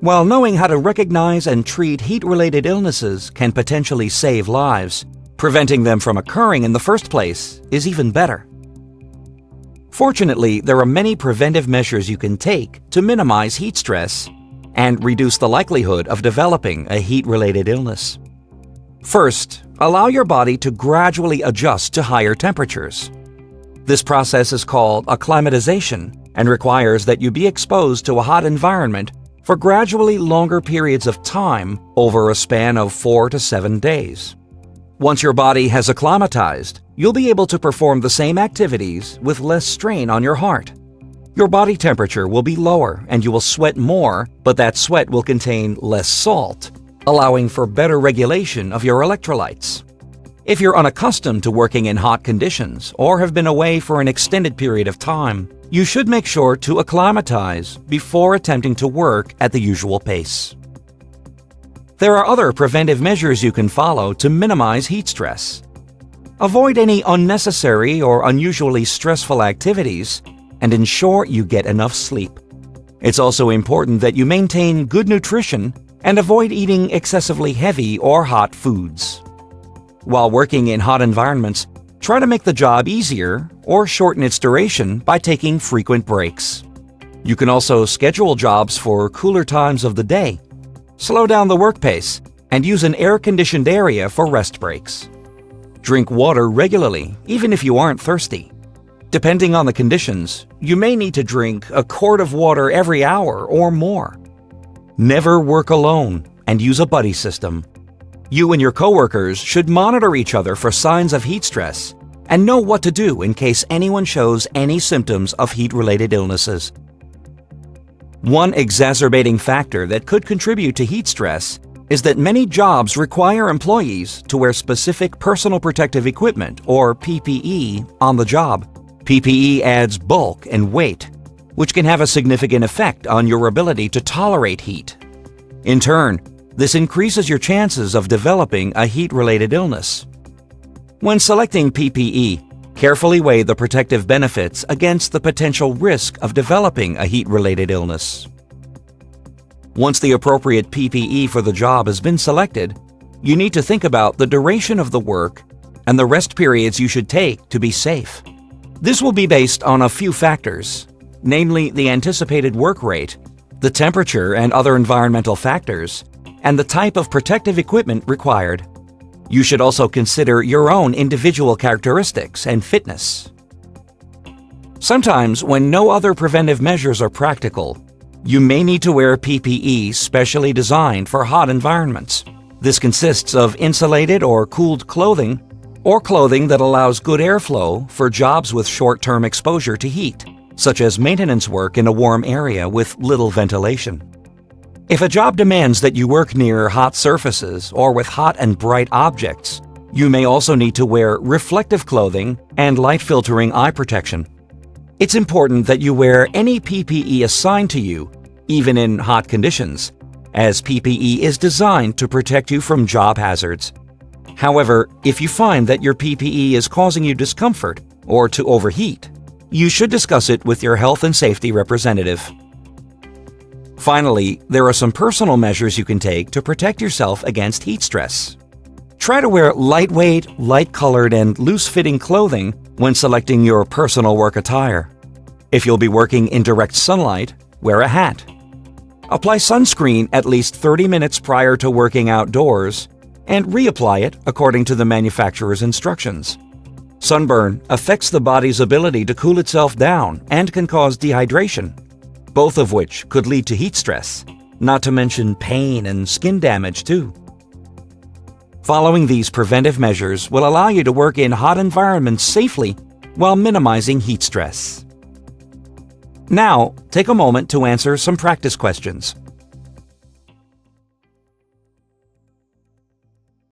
While knowing how to recognize and treat heat-related illnesses can potentially save lives, preventing them from occurring in the first place is even better. Fortunately, there are many preventive measures you can take to minimize heat stress and reduce the likelihood of developing a heat-related illness. First, allow your body to gradually adjust to higher temperatures. This process is called acclimatization and requires that you be exposed to a hot environment for gradually longer periods of time over a span of 4 to 7 days. Once your body has acclimatized, you'll be able to perform the same activities with less strain on your heart. Your body temperature will be lower and you will sweat more, but that sweat will contain less salt, allowing for better regulation of your electrolytes. If you're unaccustomed to working in hot conditions or have been away for an extended period of time, you should make sure to acclimatize before attempting to work at the usual pace. There are other preventive measures you can follow to minimize heat stress. Avoid any unnecessary or unusually stressful activities and ensure you get enough sleep. It's also important that you maintain good nutrition and avoid eating excessively heavy or hot foods. While working in hot environments, try to make the job easier or shorten its duration by taking frequent breaks. You can also schedule jobs for cooler times of the day, slow down the work pace, and use an air-conditioned area for rest breaks. Drink water regularly, even if you aren't thirsty. Depending on the conditions, you may need to drink a quart of water every hour or more. Never work alone and use a buddy system. You and your coworkers should monitor each other for signs of heat stress and know what to do in case anyone shows any symptoms of heat-related illnesses. One exacerbating factor that could contribute to heat stress is that many jobs require employees to wear specific personal protective equipment, or PPE, on the job. PPE adds bulk and weight, which can have a significant effect on your ability to tolerate heat. In turn, this increases your chances of developing a heat-related illness. When selecting PPE, carefully weigh the protective benefits against the potential risk of developing a heat-related illness. Once the appropriate PPE for the job has been selected, you need to think about the duration of the work and the rest periods you should take to be safe. This will be based on a few factors, namely the anticipated work rate, the temperature and other environmental factors, and the type of protective equipment required. You should also consider your own individual characteristics and fitness. Sometimes, when no other preventive measures are practical, you may need to wear PPE specially designed for hot environments. This consists of insulated or cooled clothing, or clothing that allows good airflow for jobs with short-term exposure to heat, such as maintenance work in a warm area with little ventilation. If a job demands that you work near hot surfaces or with hot and bright objects, you may also need to wear reflective clothing and light-filtering eye protection. It's important that you wear any PPE assigned to you, even in hot conditions, as PPE is designed to protect you from job hazards. However, if you find that your PPE is causing you discomfort or to overheat, you should discuss it with your health and safety representative. Finally, there are some personal measures you can take to protect yourself against heat stress. Try to wear lightweight, light-colored, and loose-fitting clothing when selecting your personal work attire. If you'll be working in direct sunlight, wear a hat. Apply sunscreen at least 30 minutes prior to working outdoors and reapply it according to the manufacturer's instructions. Sunburn affects the body's ability to cool itself down and can cause dehydration, both of which could lead to heat stress, not to mention pain and skin damage too. Following these preventive measures will allow you to work in hot environments safely while minimizing heat stress. Now, take a moment to answer some practice questions.